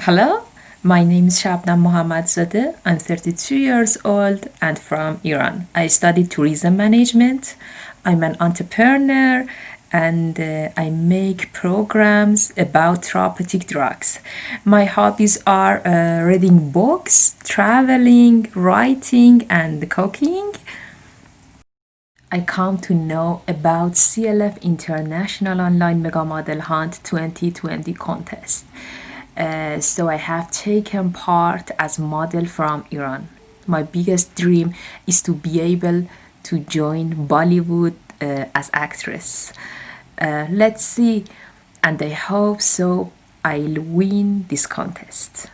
Hello, my name is Shabnam Mohammadzadeh. I'm 32 years old and from Iran. I studied tourism management. I'm an entrepreneur and I make programs about therapeutic drugs. My hobbies are reading books, traveling, writing, and cooking. I come to know about CLF International Online Mega Model Hunt 2020 contest. So I have taken part as model from Iran. My biggest dream is to be able to join Bollywood as actress. Let's see, and I hope so. I'll win this contest.